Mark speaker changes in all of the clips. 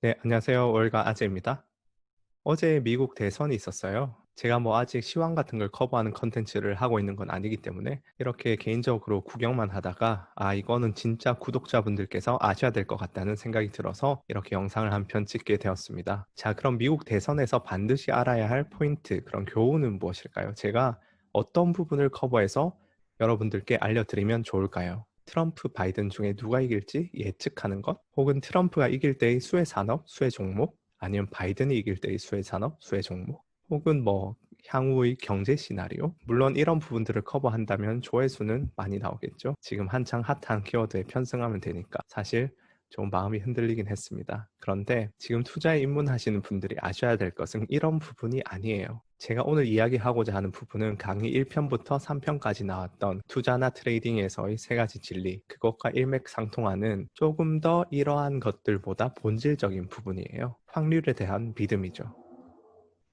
Speaker 1: 네, 안녕하세요. 월가 아재입니다. 어제 미국 대선이 있었어요. 제가 뭐 아직 시황 같은 걸 커버하는 컨텐츠를 하고 있는 건 아니기 때문에 이렇게 개인적으로 구경만 하다가 이거는 진짜 구독자분들께서 아셔야 될 것 같다는 생각이 들어서 이렇게 영상을 한 편 찍게 되었습니다. 자, 그럼 미국 대선에서 반드시 알아야 할 포인트, 그런 교훈은 무엇일까요? 제가 어떤 부분을 커버해서 여러분들께 알려드리면 좋을까요? 트럼프, 바이든 중에 누가 이길지 예측하는 것, 혹은 트럼프가 이길 때의 수혜 산업, 수혜 종목, 아니면 바이든이 이길 때의 수혜 산업, 수혜 종목, 혹은 뭐 향후의 경제 시나리오. 물론 이런 부분들을 커버한다면 조회수는 많이 나오겠죠. 지금 한창 핫한 키워드에 편승하면 되니까 사실 좀 마음이 흔들리긴 했습니다. 그런데 지금 투자에 입문하시는 분들이 아셔야 될 것은 이런 부분이 아니에요. 제가 오늘 이야기하고자 하는 부분은 강의 1편부터 3편까지 나왔던 투자나 트레이딩에서의 세 가지 진리, 그것과 일맥상통하는 조금 더 이러한 것들보다 본질적인 부분이에요. 확률에 대한 믿음이죠.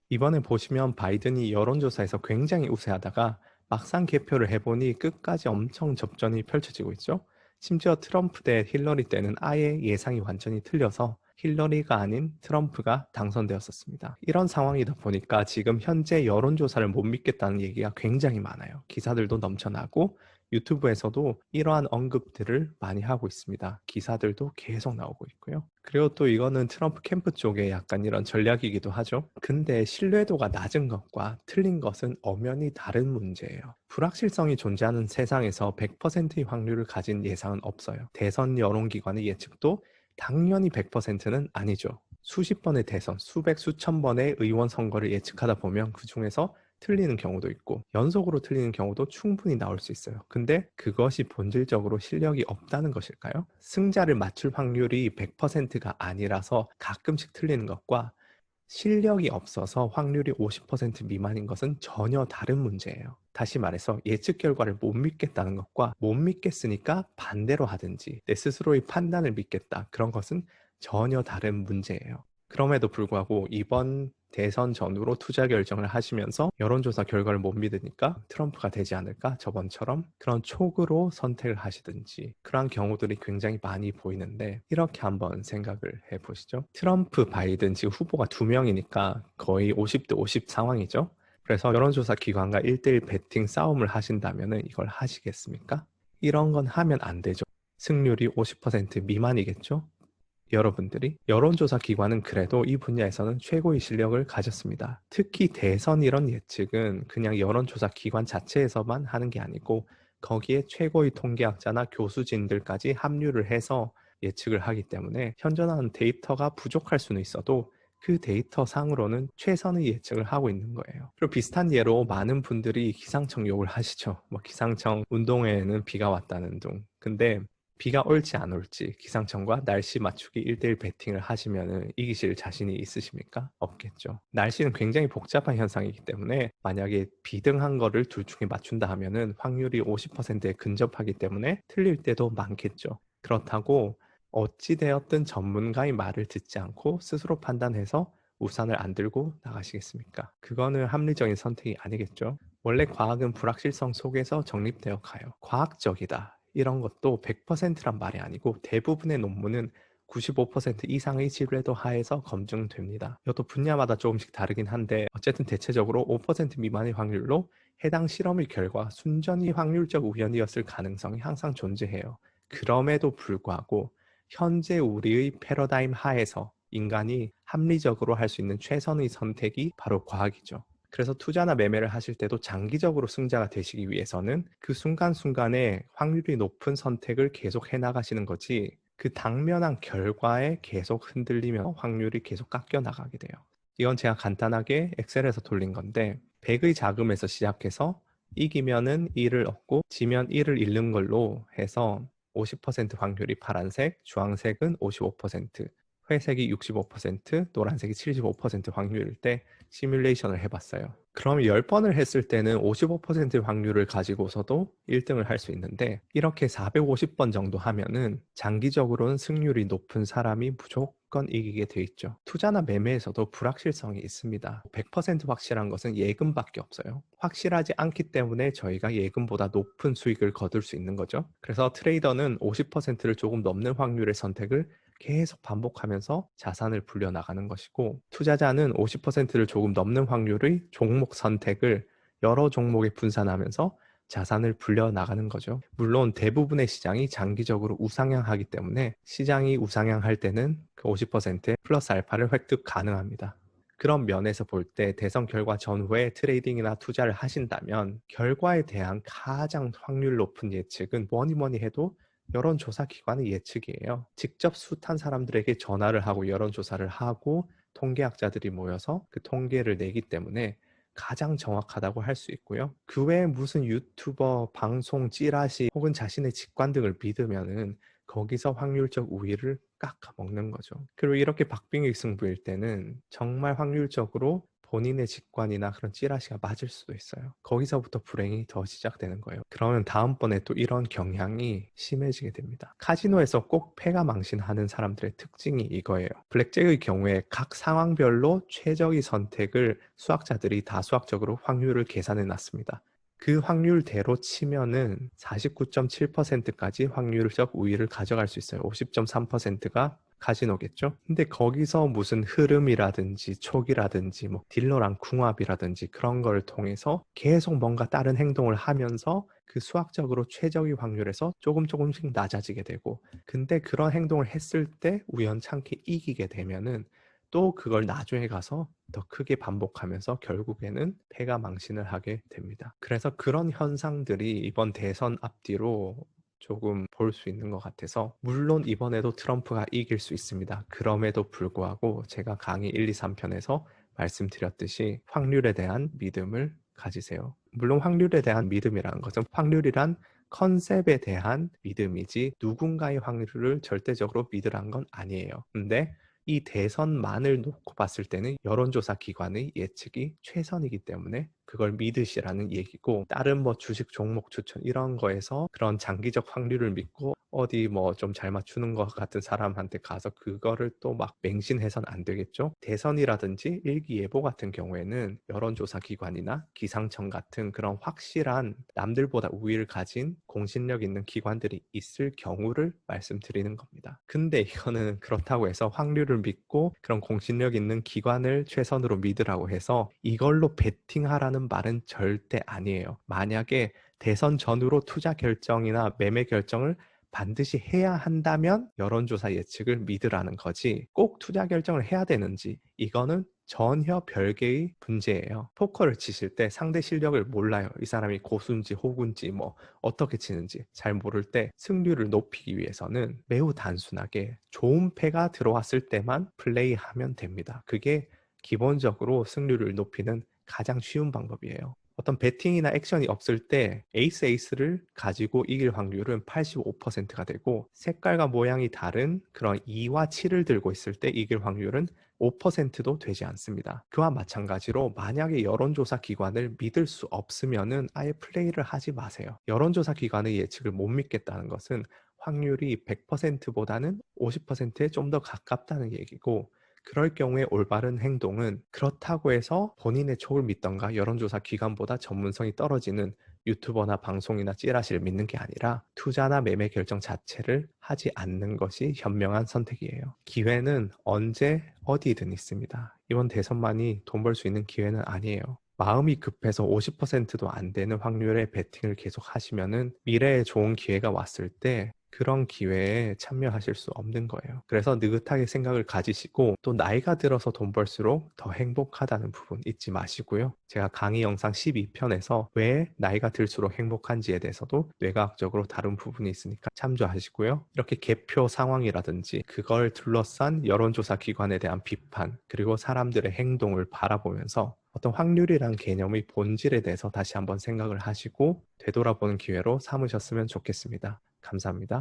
Speaker 1: 이번에 보시면 바이든이 여론조사에서 굉장히 우세하다가 막상 개표를 해보니 끝까지 엄청 접전이 펼쳐지고 있죠. 심지어 트럼프 대 힐러리 때는 아예 예상이 완전히 틀려서 힐러리가 아닌 트럼프가 당선되었었습니다. 이런 상황이다 보니까 지금 현재 여론조사를 못 믿겠다는 얘기가 굉장히 많아요. 기사들도 넘쳐나고 유튜브에서도 이러한 언급들을 많이 하고 있습니다. 기사들도 계속 나오고 있고요. 그리고 또 이거는 트럼프 캠프 쪽에 약간 이런 전략이기도 하죠. 근데 신뢰도가 낮은 것과 틀린 것은 엄연히 다른 문제예요. 불확실성이 존재하는 세상에서 100%의 확률을 가진 예상은 없어요. 대선 여론기관의 예측도 당연히 100%는 아니죠. 수십 번의 대선, 수백, 수천 번의 의원 선거를 예측하다 보면 그 중에서 틀리는 경우도 있고 연속으로 틀리는 경우도 충분히 나올 수 있어요. 근데 그것이 본질적으로 실력이 없다는 것일까요? 승자를 맞출 확률이 100%가 아니라서 가끔씩 틀리는 것과 실력이 없어서 확률이 50% 미만인 것은 전혀 다른 문제예요. 다시 말해서 예측 결과를 못 믿겠다는 것과 못 믿겠으니까 반대로 하든지 내 스스로의 판단을 믿겠다, 그런 것은 전혀 다른 문제예요. 그럼에도 불구하고 이번 대선 전후로 투자 결정을 하시면서 여론조사 결과를 못 믿으니까 트럼프가 되지 않을까, 저번처럼 그런 촉으로 선택을 하시든지 그러한 경우들이 굉장히 많이 보이는데, 이렇게 한번 생각을 해보시죠. 트럼프, 바이든 지금 후보가 두 명이니까 거의 50대 50 상황이죠. 그래서 여론조사 기관과 1대1 배팅 싸움을 하신다면 이걸 하시겠습니까? 이런 건 하면 안 되죠. 승률이 50% 미만이겠죠? 여러분들이 여론조사 기관은 그래도 이 분야에서는 최고의 실력을 가졌습니다. 특히 대선 이런 예측은 그냥 여론조사 기관 자체에서만 하는 게 아니고 거기에 최고의 통계학자나 교수진들까지 합류를 해서 예측을 하기 때문에 현존하는 데이터가 부족할 수는 있어도 그 데이터 상으로는 최선의 예측을 하고 있는 거예요. 그리고 비슷한 예로 많은 분들이 기상청 욕을 하시죠. 뭐 기상청 운동회에는 비가 왔다는 둥. 근데 비가 올지 안 올지 기상청과 날씨 맞추기 1대1 배팅을 하시면 이기실 자신이 있으십니까? 없겠죠. 날씨는 굉장히 복잡한 현상이기 때문에 만약에 비등한 거를 둘 중에 맞춘다 하면은 확률이 50%에 근접하기 때문에 틀릴 때도 많겠죠. 그렇다고 어찌되었든 전문가의 말을 듣지 않고 스스로 판단해서 우산을 안 들고 나가시겠습니까? 그거는 합리적인 선택이 아니겠죠. 원래 과학은 불확실성 속에서 정립되어 가요. 과학적이다, 이런 것도 100%란 말이 아니고 대부분의 논문은 95% 이상의 신뢰도 하에서 검증됩니다. 이것도 분야마다 조금씩 다르긴 한데 어쨌든 대체적으로 5% 미만의 확률로 해당 실험의 결과 순전히 확률적 우연이었을 가능성이 항상 존재해요. 그럼에도 불구하고 현재 우리의 패러다임 하에서 인간이 합리적으로 할 수 있는 최선의 선택이 바로 과학이죠. 그래서 투자나 매매를 하실 때도 장기적으로 승자가 되시기 위해서는 그 순간순간에 확률이 높은 선택을 계속 해나가시는 거지, 그 당면한 결과에 계속 흔들리면 확률이 계속 깎여 나가게 돼요. 이건 제가 간단하게 엑셀에서 돌린 건데 100의 자금에서 시작해서 이기면은 1을 얻고 지면 1을 잃는 걸로 해서 50% 확률이 파란색, 주황색은 55%, 회색이 65%, 노란색이 75% 확률일 때 시뮬레이션을 해봤어요. 그럼 10번을 했을 때는 55% 확률을 가지고서도 1등을 할 수 있는데 이렇게 450번 정도 하면은 장기적으로는 승률이 높은 사람이 무조건 이기게 돼 있죠. 투자나 매매에서도 불확실성이 있습니다. 100% 확실한 것은 예금밖에 없어요. 확실하지 않기 때문에 저희가 예금보다 높은 수익을 거둘 수 있는 거죠. 그래서 트레이더는 50%를 조금 넘는 확률의 선택을 계속 반복하면서 자산을 불려나가는 것이고, 투자자는 50%를 조금 넘는 확률의 종목 선택을 여러 종목에 분산하면서 자산을 불려나가는 거죠. 물론 대부분의 시장이 장기적으로 우상향하기 때문에 시장이 우상향할 때는 그 50%의 플러스 알파를 획득 가능합니다. 그런 면에서 볼 때 대선 결과 전후에 트레이딩이나 투자를 하신다면 결과에 대한 가장 확률 높은 예측은 뭐니 뭐니 해도 여론조사 기관의 예측이에요. 직접 숱한 사람들에게 전화를 하고 여론조사를 하고 통계학자들이 모여서 그 통계를 내기 때문에 가장 정확하다고 할 수 있고요. 그 외에 무슨 유튜버, 방송, 찌라시 혹은 자신의 직관 등을 믿으면은 거기서 확률적 우위를 깎아먹는 거죠. 그리고 이렇게 박빙의 승부일 때는 정말 확률적으로 본인의 직관이나 그런 찌라시가 맞을 수도 있어요. 거기서부터 불행이 더 시작되는 거예요. 그러면 다음번에 또 이런 경향이 심해지게 됩니다. 카지노에서 꼭 패가 망신하는 사람들의 특징이 이거예요. 블랙잭의 경우에 각 상황별로 최적의 선택을 수학자들이 다 수학적으로 확률을 계산해 놨습니다. 그 확률대로 치면은 49.7%까지 확률적 우위를 가져갈 수 있어요. 50.3%가 카지노겠죠. 근데 거기서 무슨 흐름이라든지 촉이라든지 뭐 딜러랑 궁합이라든지 그런 걸 통해서 계속 뭔가 다른 행동을 하면서 그 수학적으로 최적의 확률에서 조금씩 낮아지게 되고, 근데 그런 행동을 했을 때 우연찮게 이기게 되면은 또 그걸 나중에 가서 더 크게 반복하면서 결국에는 패가 망신을 하게 됩니다. 그래서 그런 현상들이 이번 대선 앞뒤로 조금 볼 수 있는 것 같아서, 물론 이번에도 트럼프가 이길 수 있습니다. 그럼에도 불구하고 제가 강의 1, 2, 3편에서 말씀드렸듯이 확률에 대한 믿음을 가지세요. 물론 확률에 대한 믿음이라는 것은 확률이란 컨셉에 대한 믿음이지 누군가의 확률을 절대적으로 믿으라는 건 아니에요. 근데 이 대선만을 놓고 봤을 때는 여론조사 기관의 예측이 최선이기 때문에 그걸 믿으시라는 얘기고, 다른 뭐 주식 종목 추천 이런 거에서 그런 장기적 확률을 믿고 어디 뭐 좀 잘 맞추는 것 같은 사람한테 가서 그거를 또 막 맹신해선 안 되겠죠. 대선이라든지 일기예보 같은 경우에는 여론조사 기관이나 기상청 같은 그런 확실한 남들보다 우위를 가진 공신력 있는 기관들이 있을 경우를 말씀드리는 겁니다. 근데 이거는 그렇다고 해서 확률을 믿고 그런 공신력 있는 기관을 최선으로 믿으라고 해서 이걸로 베팅하라는 말은 절대 아니에요. 만약에 대선 전후로 투자 결정이나 매매 결정을 반드시 해야 한다면 여론조사 예측을 믿으라는 거지, 꼭 투자 결정을 해야 되는지 이거는 전혀 별개의 문제예요. 포커를 치실 때 상대 실력을 몰라요. 이 사람이 고수인지 호구인지 뭐 어떻게 치는지 잘 모를 때 승률을 높이기 위해서는 매우 단순하게 좋은 패가 들어왔을 때만 플레이하면 됩니다. 그게 기본적으로 승률을 높이는 가장 쉬운 방법이에요. 어떤 배팅이나 액션이 없을 때 에이스를 가지고 이길 확률은 85%가 되고, 색깔과 모양이 다른 그런 2와 7을 들고 있을 때 이길 확률은 5%도 되지 않습니다. 그와 마찬가지로 만약에 여론조사 기관을 믿을 수 없으면은 아예 플레이를 하지 마세요. 여론조사 기관의 예측을 못 믿겠다는 것은 확률이 100%보다는 50%에 좀 더 가깝다는 얘기고, 그럴 경우에 올바른 행동은 그렇다고 해서 본인의 촉을 믿던가 여론조사 기관보다 전문성이 떨어지는 유튜버나 방송이나 찌라시를 믿는 게 아니라 투자나 매매 결정 자체를 하지 않는 것이 현명한 선택이에요. 기회는 언제 어디든 있습니다. 이번 대선만이 돈 벌 수 있는 기회는 아니에요. 마음이 급해서 50%도 안 되는 확률의 베팅을 계속 하시면은 미래에 좋은 기회가 왔을 때 그런 기회에 참여하실 수 없는 거예요. 그래서 느긋하게 생각을 가지시고, 또 나이가 들어서 돈 벌수록 더 행복하다는 부분 잊지 마시고요. 제가 강의 영상 12편에서 왜 나이가 들수록 행복한지에 대해서도 뇌과학적으로 다룬 부분이 있으니까 참조하시고요. 이렇게 개표 상황이라든지 그걸 둘러싼 여론조사 기관에 대한 비판, 그리고 사람들의 행동을 바라보면서 어떤 확률이란 개념의 본질에 대해서 다시 한번 생각을 하시고 되돌아보는 기회로 삼으셨으면 좋겠습니다. 감사합니다.